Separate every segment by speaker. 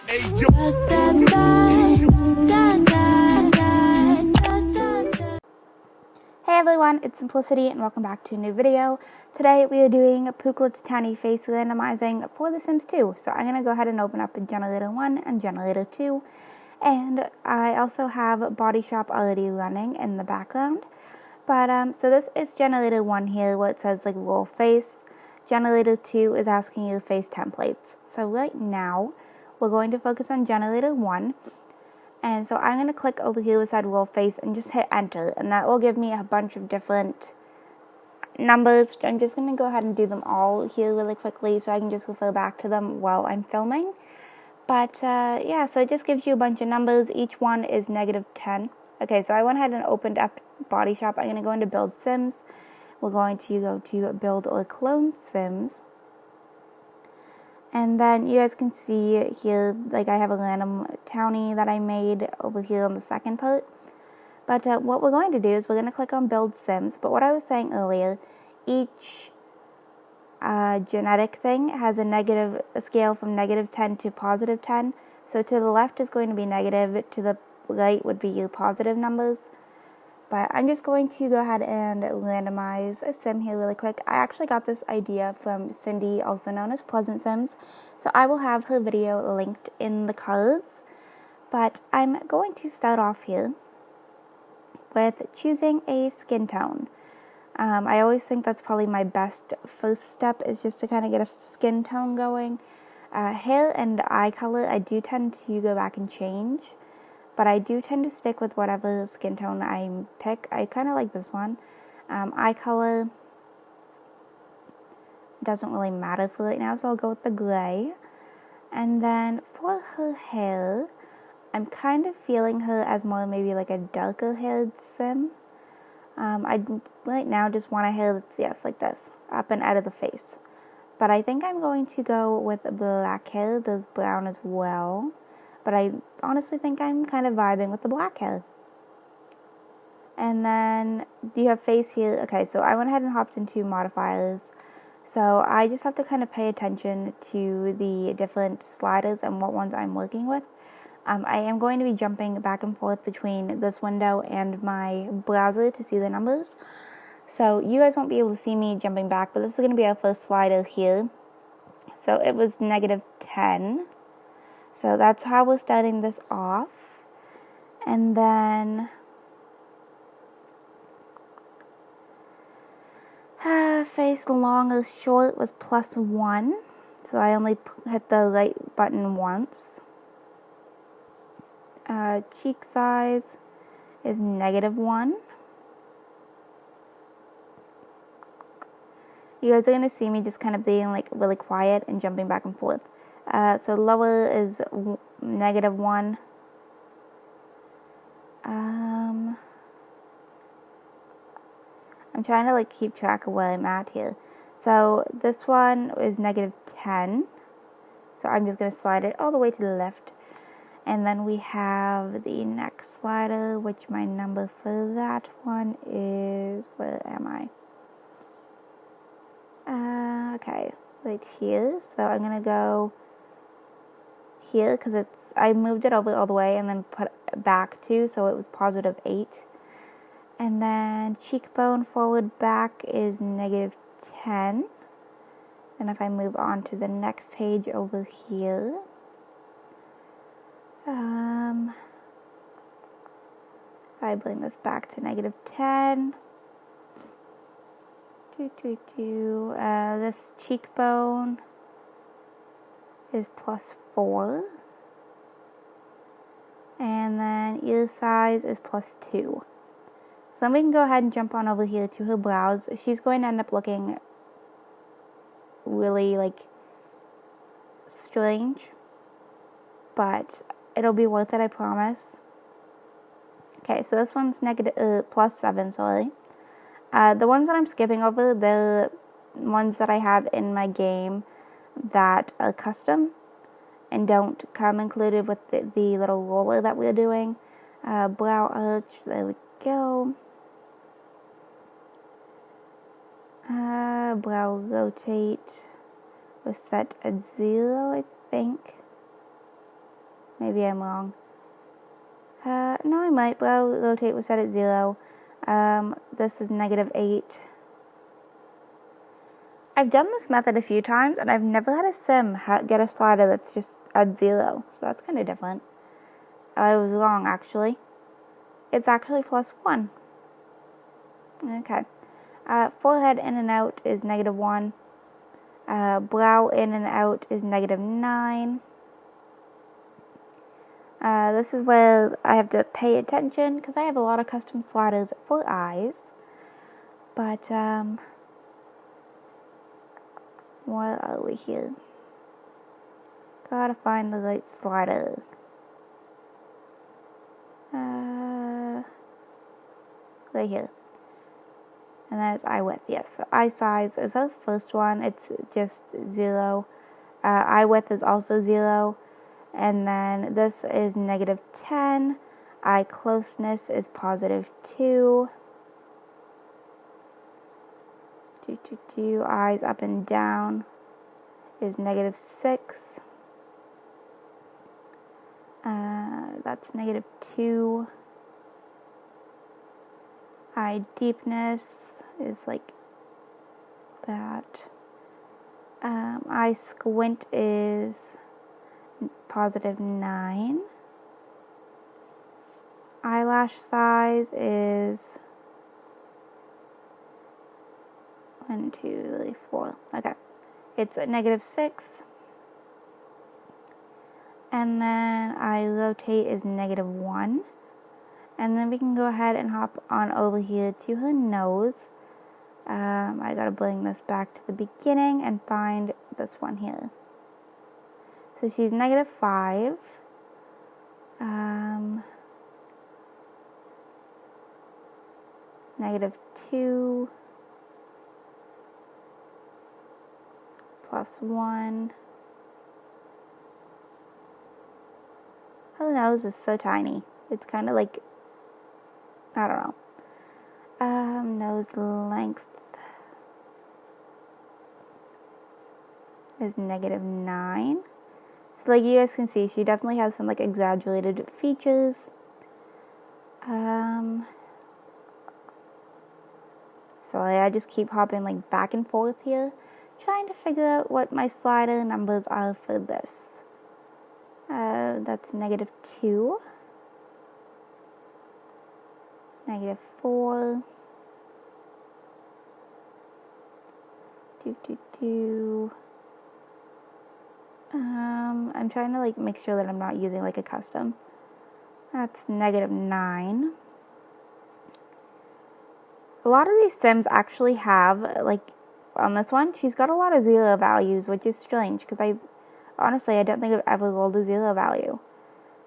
Speaker 1: Hey, yo.
Speaker 2: Hey everyone, it's Simplicity and welcome back to a new video. Today we are doing Pooklet's tiny face randomizing for The Sims 2. So I'm going to go ahead and open up Generator 1 and Generator 2. And I also have Body Shop already running in the background. But so this is Generator 1 here where it says like roll face. Generator 2 is asking you face templates. So right now we're going to focus on Generator 1. And so I'm going to click over here beside roll face and just hit enter. And that will give me a bunch of different numbers. I'm just going to go ahead and do them all here really quickly so I can just refer back to them while I'm filming. But yeah, so it just gives you a bunch of numbers. Each one is -10. Okay, so I went ahead and opened up Body Shop. I'm going to go into Build Sims. We're going to go to Build or Clone Sims. And then you guys can see here, like I have a random townie that I made over here on the second part. But what we're going to do is we're going to click on Build Sims. But what I was saying earlier, each genetic thing has a scale from -10 to +10. So to the left is going to be negative, to the right would be your positive numbers. But I'm just going to go ahead and randomize a sim here really quick. I actually got this idea from Cindy, also known as Pleasant Sims. So I will have her video linked in the cards. But I'm going to start off here with choosing a skin tone. I always think that's probably my best first step, is just to kind of get a skin tone going. Hair and eye color, I do tend to go back and change. But I do tend to stick with whatever skin tone I pick. I kind of like this one. Eye color doesn't really matter for right now, so I'll go with the gray. And then for her hair, I'm kind of feeling her as more maybe like a darker haired sim. I right now just want a hair that's, yes, like this, up and out of the face. But I think I'm going to go with black hair. There's brown as well. But I honestly think I'm kind of vibing with the black hair. And then, do you have face here? Okay, so I went ahead and hopped into modifiers. So I just have to kind of pay attention to the different sliders and what ones I'm working with. I am going to be jumping back and forth between this window and my browser to see the numbers. So you guys won't be able to see me jumping back, but this is going to be our first slider here. So it was -10. So that's how we're starting this off. And then face long or short was +1. So I only hit the right button once. Cheek size is -1. You guys are going to see me just kind of being like really quiet and jumping back and forth. So lower is -1. I'm trying to like keep track of where I'm at here. So this one is -10. So I'm just going to slide it all the way to the left. And then we have the next slider, which my number for that one is, where am I? Okay, right here. So I'm going to go here because I moved it over all the way and then put it back too, so it was +8. And then cheekbone forward back is -10. And if I move on to the next page over here, I bring this back to -10. This cheekbone is +4. And then ear size is +2. So then we can go ahead and jump on over here to her brows. She's going to end up looking really like strange, but it'll be worth it, I promise. Okay, so this one's +7, sorry. The ones that I'm skipping over, the ones that I have in my game that are custom and don't come included with the little roller that we're doing. Brow arch, there we go. Brow rotate was set at 0, I think. Maybe I'm wrong. No, I might, but I'll rotate was set at 0. This is -8. I've done this method a few times, and I've never had a sim get a slider that's just at 0, so that's kind of different. I was wrong, actually. It's actually +1. Okay. Forehead in and out is -1. Brow in and out is -9. This is where I have to pay attention because I have a lot of custom sliders for eyes. But, where are we here? Gotta find the right slider. Right here. And then it's eye width, yes. So eye size is the first one. It's just 0. Eye width is also 0. And then this is -10. Eye closeness is +2. 2. Eyes up and down is -6. That's -2. Eye deepness is like that. Eye squint is +9. Eyelash size is 1, 2, 3, 4. Okay. It's a -6. And then eye rotate is -1. And then we can go ahead and hop on over here to her nose. I gotta bring this back to the beginning and find this one here. So she's -5. -2. +1. Her nose is so tiny. It's kind of like, I don't know. Nose length is -9. So like you guys can see, she definitely has some like exaggerated features. Sorry, I just keep hopping like back and forth here, trying to figure out what my slider numbers are for this. That's -2. -4. 2. I'm trying to like make sure that I'm not using like a custom. That's -9. A lot of these sims actually have, like on this one, she's got a lot of 0 values, which is strange because I don't think I've ever rolled a 0 value.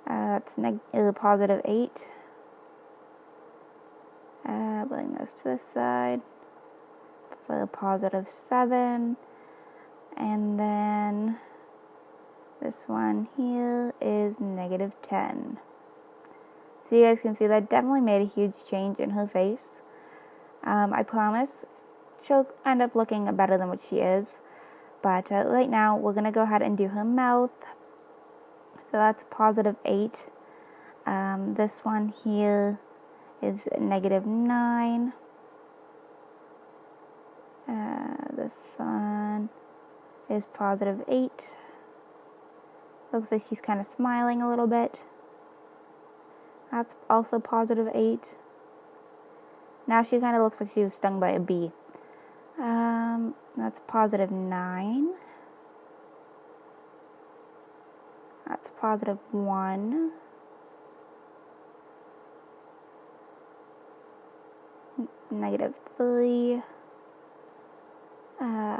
Speaker 2: That's +8. Bring this to this side for a +7. And then this one here is -10. So you guys can see that definitely made a huge change in her face. I promise she'll end up looking better than what she is. But right now, we're going to go ahead and do her mouth. So that's +8. This one here is -9. This one is +8. Looks like she's kind of smiling a little bit. That's also +8. Now she kind of looks like she was stung by a bee. That's +9. That's +1. -3.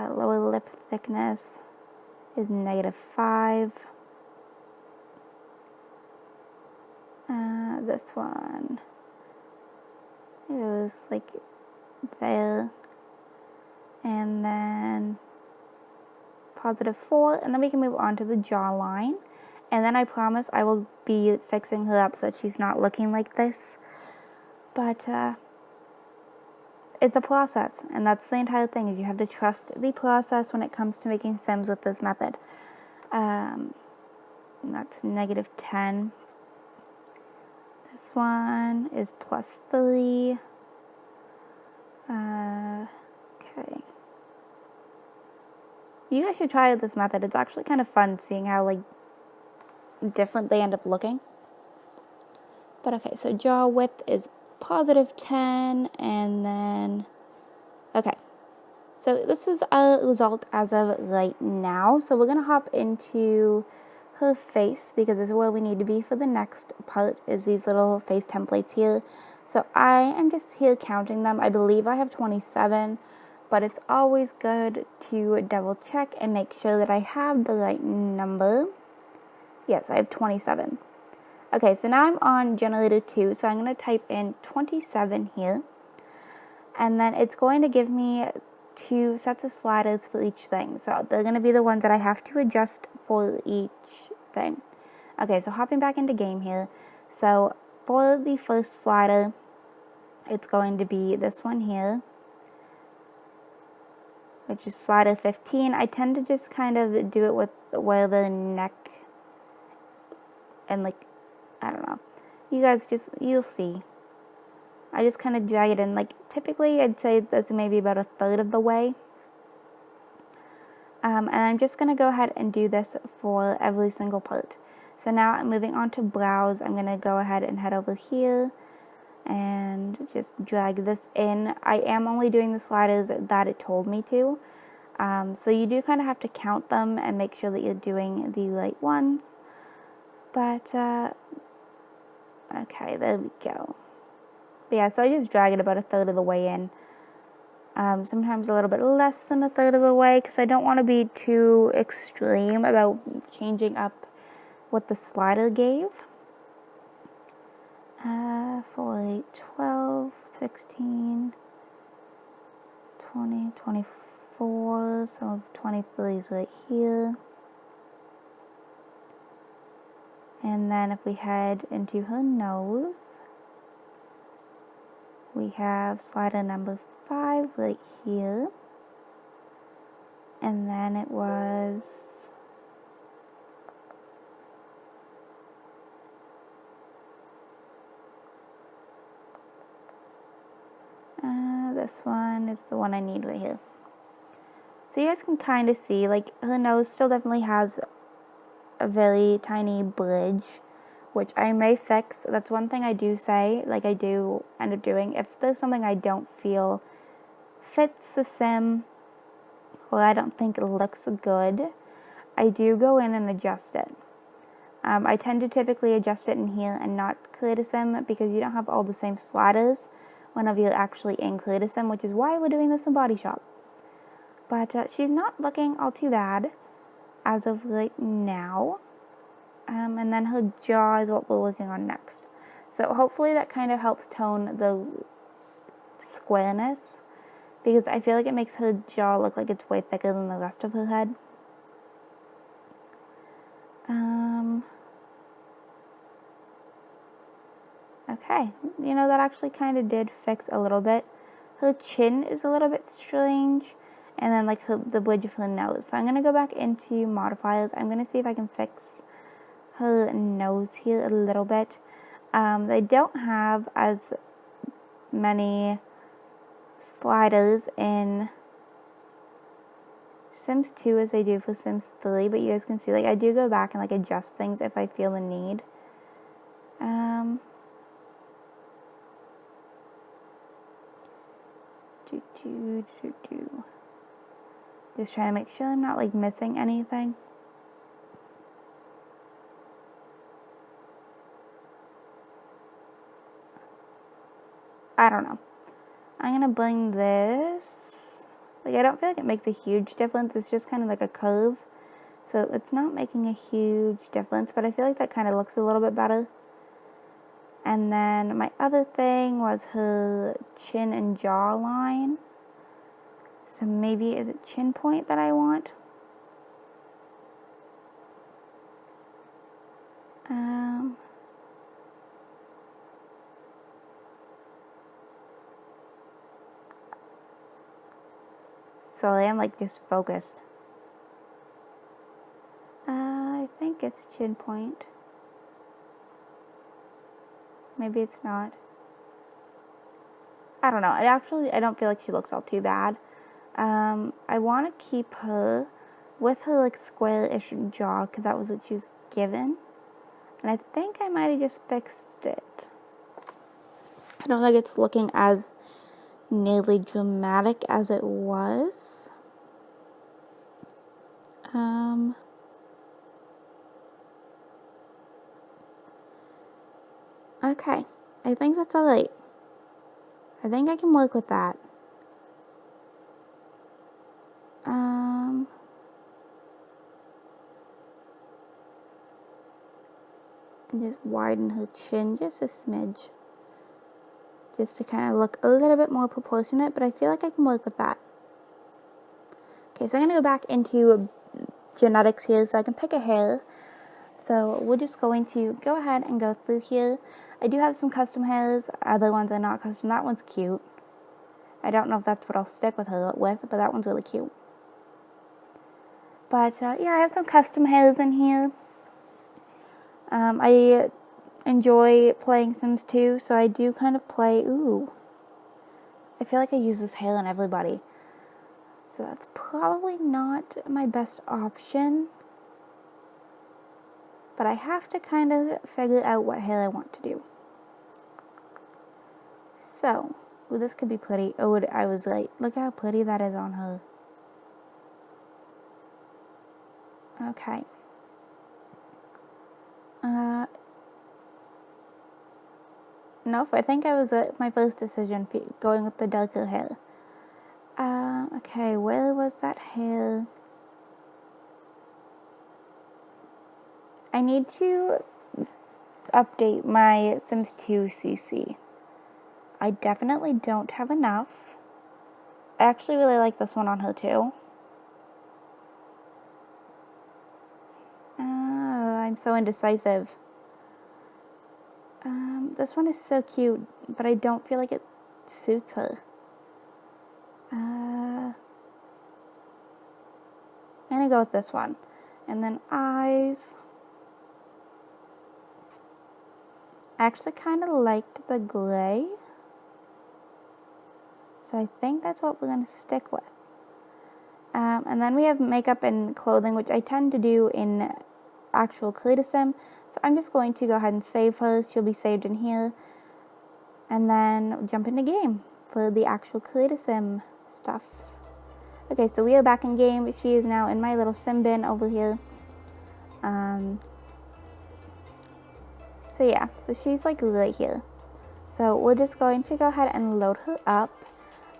Speaker 2: Lower lip thickness is -5. This one is like there. And then +4. And then we can move on to the jawline. And then I promise I will be fixing her up so that she's not looking like this. But it's a process, and that's the entire thing, is you have to trust the process when it comes to making sims with this method. and that's -10. This one is +3. Okay. You guys should try this method. It's actually kind of fun seeing how like different they end up looking. But okay, so jaw width is +10, and then, okay. So this is a result as of right now. So we're gonna hop into her face, because this is where we need to be for the next part, is these little face templates here. So I am just here counting them. I believe I have 27, but it's always good to double check and make sure that I have the right number. Yes, I have 27. Okay, so now I'm on generator 2, so I'm going to type in 27 here. And then it's going to give me 2 sets of sliders for each thing. So they're going to be the ones that I have to adjust for each thing. Okay, so hopping back into game here. So for the first slider, it's going to be this one here, which is slider 15. I tend to just kind of do it with where the neck and like, I don't know. You guys you'll see. I just kind of drag it in. Like, typically, I'd say that's maybe about a third of the way. And I'm just going to go ahead and do this for every single part. So now I'm moving on to browse. I'm going to go ahead and head over here and just drag this in. I am only doing the sliders that it told me to. So you do kind of have to count them and make sure that you're doing the right ones. But, okay, there we go. But yeah, so I just drag it about a third of the way in. Sometimes a little bit less than a third of the way, because I don't want to be too extreme about changing up what the slider gave. 4, 8, 12, 16, 20, 24, so 23 is right here. And then if we head into her nose, we have slider number 5 right here. And then it was this one is the one I need right here. So you guys can kind of see, like, her nose still definitely has a very tiny bridge, which I may fix. That's one thing I do say, like I do end up doing. If there's something I don't feel fits the sim, or I don't think it looks good, I do go in and adjust it. I tend to typically adjust it in here and not clear the sim, because you don't have all the same sliders whenever you're actually in clear the sim, which is why we're doing this in Body Shop. But she's not looking all too bad as of right now. And then her jaw is what we're working on next. So hopefully that kind of helps tone the squareness, because I feel like it makes her jaw look like it's way thicker than the rest of her head. Okay, you know, that actually kind of did fix a little bit. Her chin is a little bit strange, and then like the bridge of her nose. So I'm going to go back into modifiers. I'm going to see if I can fix her nose here a little bit. They don't have as many sliders in Sims 2 as they do for Sims 3, but you guys can see, like, I do go back and like adjust things if I feel the need. Just trying to make sure I'm not like missing anything. I don't know. I'm gonna bring this. Like, I don't feel like it makes a huge difference. It's just kind of like a curve, so it's not making a huge difference, but I feel like that kind of looks a little bit better. And then my other thing was her chin and jaw line. So maybe, is it chin point that I want? So I am like just focused. I think it's chin point. Maybe it's not. I don't know. I don't feel like she looks all too bad. I want to keep her with her like square-ish jaw because that was what she was given. And I think I might have just fixed it. I don't think it's looking as nearly dramatic as it was. Okay. I think that's alright. I think I can work with that. And just widen her chin just a smidge. Just to kind of look a little bit more proportionate, but I feel like I can work with that. Okay, so I'm going to go back into genetics here so I can pick a hair. So we're just going to go ahead and go through here. I do have some custom hairs. Other ones are not custom. That one's cute. I don't know if that's what I'll stick with her with, but that one's really cute. But yeah, I have some custom hairs in here. I enjoy playing Sims 2, so I do kind of play. Ooh, I feel like I use this hair on everybody. So that's probably not my best option. But I have to kind of figure out what hair I want to do. So, ooh, this could be pretty. Oh, I was right. Look how pretty that is on her. Okay. Nope, I think I was at my first decision going with the darker hair. Okay, where was that hair? I need to update my Sims 2 CC. I definitely don't have enough. I actually really like this one on her too. I'm so indecisive. This one is so cute, but I don't feel like it suits her. I'm gonna go with this one. And then eyes. I actually kind of liked the gray. So I think that's what we're gonna stick with. And then we have makeup and clothing, which I tend to do in actual Creator Sim. So I'm just going to go ahead and save her. She'll be saved in here. And then jump into game for the actual Creator Sim stuff. Okay, so we are back in game. She is now in my little sim bin over here. So yeah, so she's like right here. So we're just going to go ahead and load her up.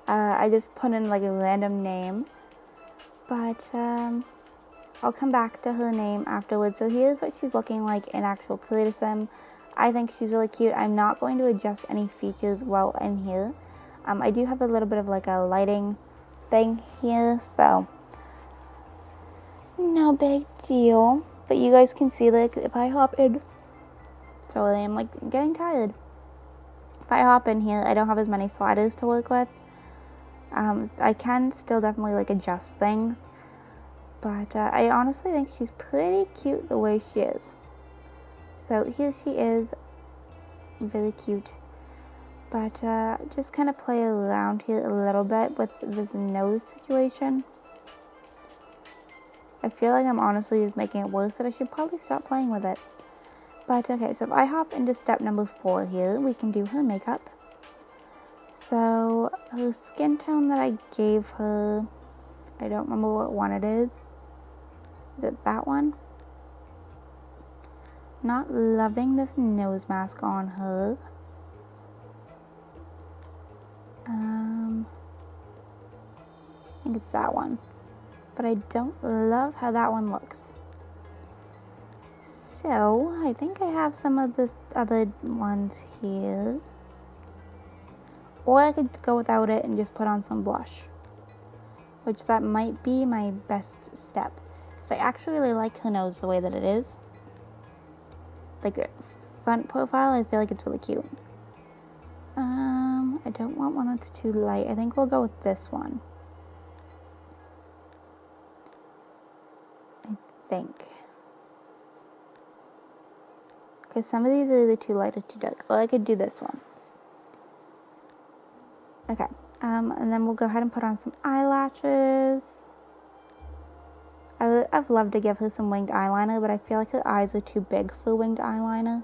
Speaker 2: I just put in like a random name. But I'll come back to her name afterwards. So here's what she's looking like in actual Creator Sim. I think she's really cute. I'm not going to adjust any features while in here. I do have a little bit of like a lighting thing here, so no big deal. But you guys can see like if I hop in, sorry, I'm like getting tired. If I hop in here, I don't have as many sliders to work with. I can still definitely like adjust things. But I honestly think she's pretty cute the way she is. So here she is, really cute. But just kind of play around here a little bit with this nose situation. I feel like I'm honestly just making it worse, that I should probably stop playing with it. But okay, so if I hop into step number 4 here, we can do her makeup. So her skin tone that I gave her, I don't remember what one it is. Is it that one? Not loving this nose mask on her. I think it's that one. But I don't love how that one looks. So, I think I have some of the other ones here. Or I could go without it and just put on some blush. Which that might be my best step. So I actually really like her nose the way that it is. Like front profile, I feel like it's really cute. I don't want one that's too light. I think we'll go with this one. I think. because some of these are either too light or too dark. Or I could do this one. Okay, and then we'll go ahead and put on some eyelashes. I've loved to give her some winged eyeliner, but I feel like her eyes are too big for winged eyeliner.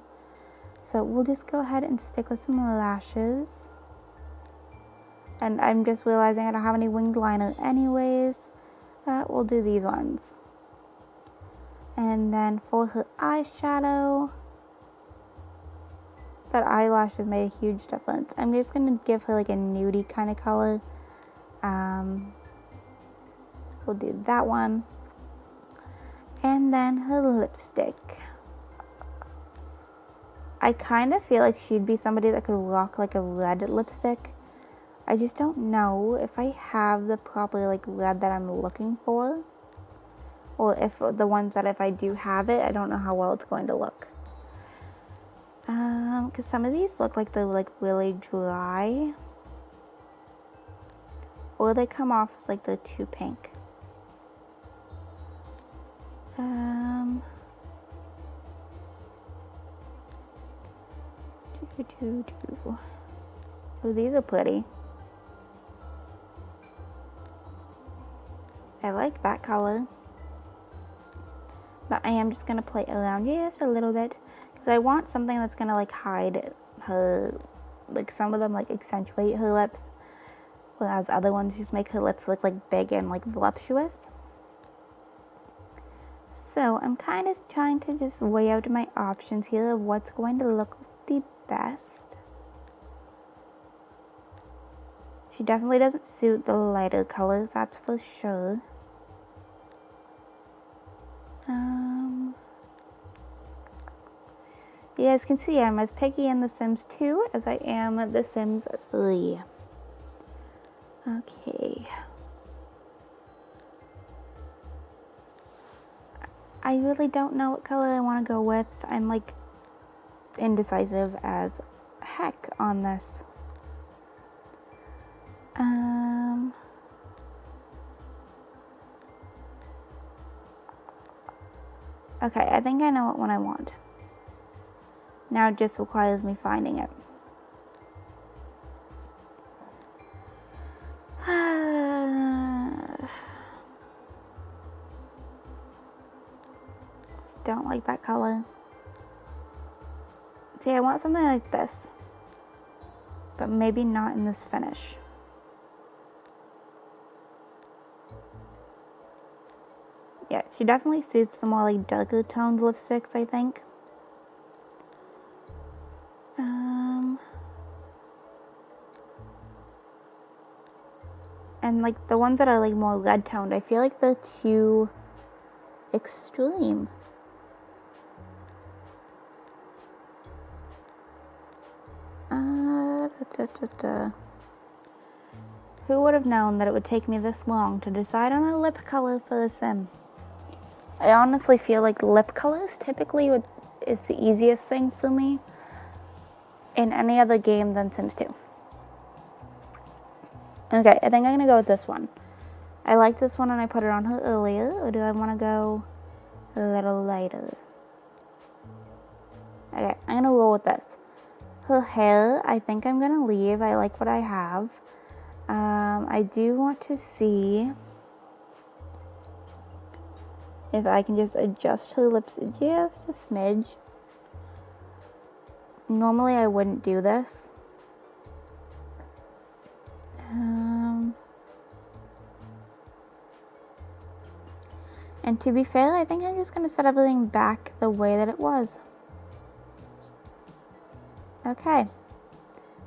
Speaker 2: So we'll just go ahead and stick with some lashes. And I'm just realizing I don't have any winged liner anyways. We'll do these ones. And then for her eyeshadow, that eyelash has made a huge difference. I'm just going to give her like a nudie kind of color. We'll do that one. And then her lipstick. I kind of feel like she'd be somebody that could rock like a red lipstick. I just don't know if I have the proper like red that I'm looking for. Or if the ones that if I do have it, I don't know how well it's going to look. Because some of these look like they're like really dry. Or they come off as like they're too pink. Oh, these are pretty. I like that color. But I am just going to play around just a little bit. Because I want something that's going to like hide her, like some of them like accentuate her lips. Whereas other ones just make her lips look like big and like voluptuous. So I'm kind of trying to just weigh out my options here of what's going to look the best. She definitely doesn't suit the lighter colors, that's for sure. You guys can see I'm as picky in The Sims 2 as I am The Sims 3. Okay. I really don't know what color I want to go with. I'm like indecisive as heck on this. Okay, I think I know what one I want. Now it just requires me finding it. Don't like that color. See, I want something like this, but maybe not in this finish. Yeah, she definitely suits the more like darker toned lipsticks, I think. And like the ones that are like more red toned, I feel like they're too extreme. Who would have known that it would take me this long to decide on a lip color for a sim? I honestly feel like lip colors typically is the easiest thing for me in any other game than Sims 2. Okay, I think I'm going to go with this one. I like this one and I put it on her earlier, or do I want to go a little lighter? Okay, I'm going to roll with this. Her hair, I think I'm going to leave. I like what I have. I do want to see if I can just adjust her lips just a smidge. Normally I wouldn't do this. And to be fair, I think I'm just going to set everything back the way that it was. Okay.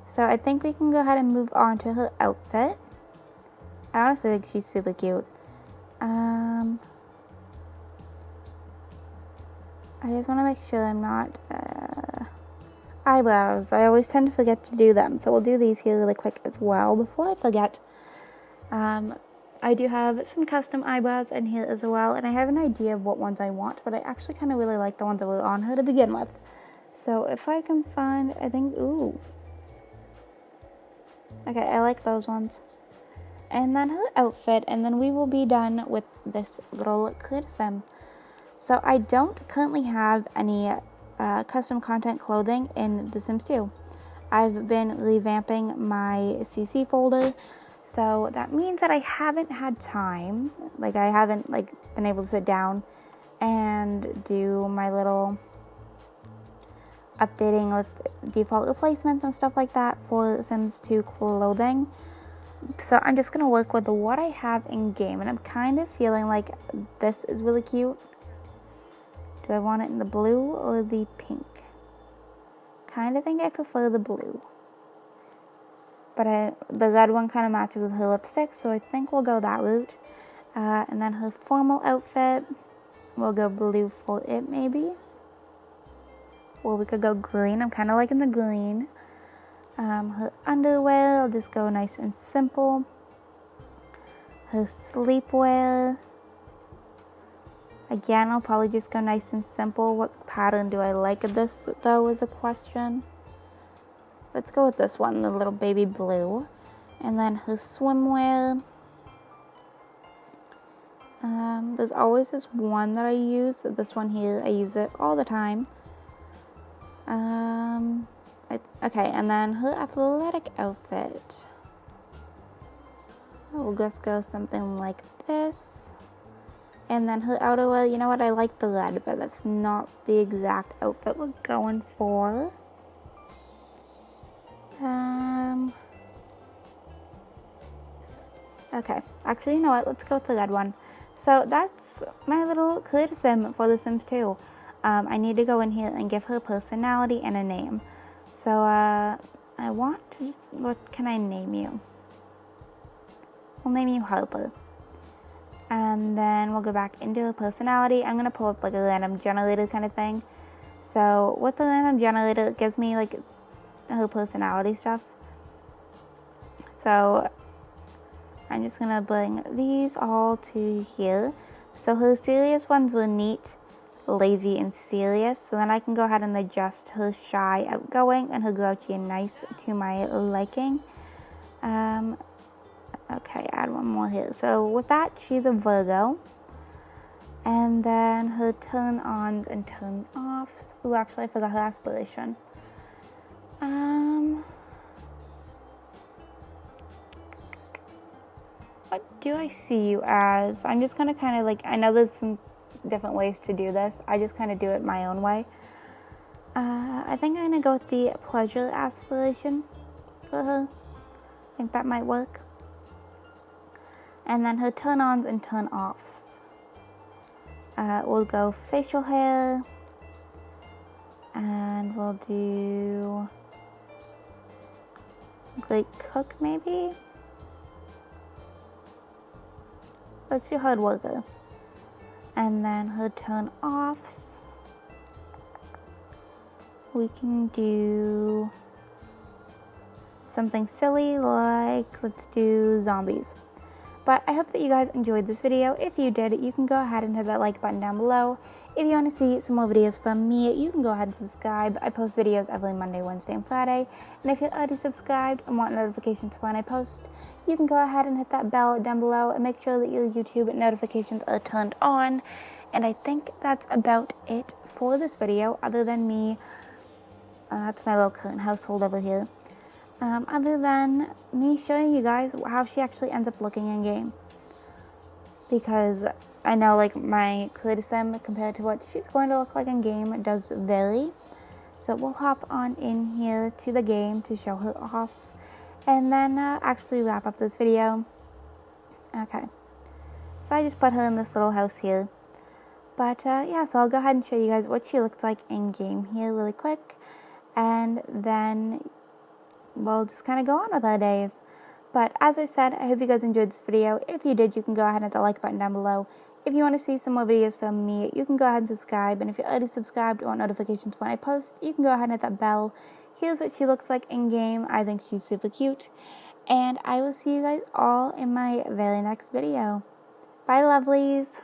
Speaker 2: So I think we can go ahead and move on to her outfit. I honestly think she's super cute. I just want to make sure I'm not... eyebrows. I always tend to forget to do them. So we'll do these here really quick as well before I forget. I do have some custom eyebrows in here as well. And I have an idea of what ones I want. But I actually kind of really like the ones that were on her to begin with. So if I can find... I think... Ooh. Okay, I like those ones. And then her outfit. And then we will be done with this little sim. So I don't currently have any custom content clothing in The Sims 2. I've been revamping my CC folder, so that means that I haven't had time, like I haven't been able to sit down and do my little updating with default replacements and stuff like that for Sims 2 clothing. So I'm just going to work with what I have in game, and I'm kind of feeling like this is really cute. Do I want it in the blue or the pink? Kind of think I prefer the blue. But the red one kind of matches with her lipstick, so I think we'll go that route. And then her formal outfit, we'll go blue for it maybe. Or we could go green. I'm kind of liking the green. Her underwear, I'll just go nice and simple. Her sleepwear, again, I'll probably just go nice and simple. What pattern do I like of this, though, is a question. Let's go with this one, the little baby blue. And then her swimwear. There's always this one that I use. This one here, I use it all the time. Okay, and then her athletic outfit. We'll just go something like this. And then her outerwear, you know what, I like the red, but that's not the exact outfit we're going for. Okay, actually, you know what, let's go with the red one. So that's my little clear sim for The Sims 2. I need to go in here and give her a personality and a name. So, I want to just, what can I name you? We'll name you Harper. And then we'll go back into her personality. I'm going to pull up like a random generator kind of thing. So, with the random generator, it gives me like her personality stuff. So, I'm just going to bring these all to here. So, her serious ones were neat, lazy, and serious. So then I can go ahead and adjust her shy, outgoing, and her grouchy and nice to my liking. Okay, add one more here. So with that, she's a Virgo. And then her turn-ons and turn-offs. Ooh, actually, I forgot her aspiration. What do I see you as? I'm just gonna kind of like, I know there's some different ways to do this. I just kind of do it my own way. I think I'm gonna go with the pleasure aspiration for her. I think that might work. And then her turn-ons and turn-offs. We'll go facial hair, and we'll do great cook maybe. Let's do hard worker. And then her turn-offs, we can do something silly like, let's do zombies. But I hope that you guys enjoyed this video. If you did, you can go ahead and hit that like button down below. If you want to see some more videos from me, you can go ahead and subscribe. I post videos every Monday, Wednesday, and Friday. And if you're already subscribed and want notifications when I post, you can go ahead and hit that bell down below and make sure that your YouTube notifications are turned on. And I think that's about it for this video, other than me. That's my little current household over here. Other than me showing you guys how she actually ends up looking in game. Because I know like my criticism compared to what she's going to look like in game does vary. So we'll hop on in here to the game to show her off. And then actually wrap up this video. Okay. So I just put her in this little house here. But yeah, so I'll go ahead and show you guys what she looks like in game here really quick. And then we'll just kind of go on with our days. But as I said, I hope you guys enjoyed this video. If you did, you can go ahead and hit the like button down below. If you want to see some more videos from me, you can go ahead and subscribe. And if you're already subscribed or want notifications when I post, you can go ahead and hit that bell. Here's what she looks like in game. I think she's super cute. And I will see you guys all in my very next video. Bye, lovelies.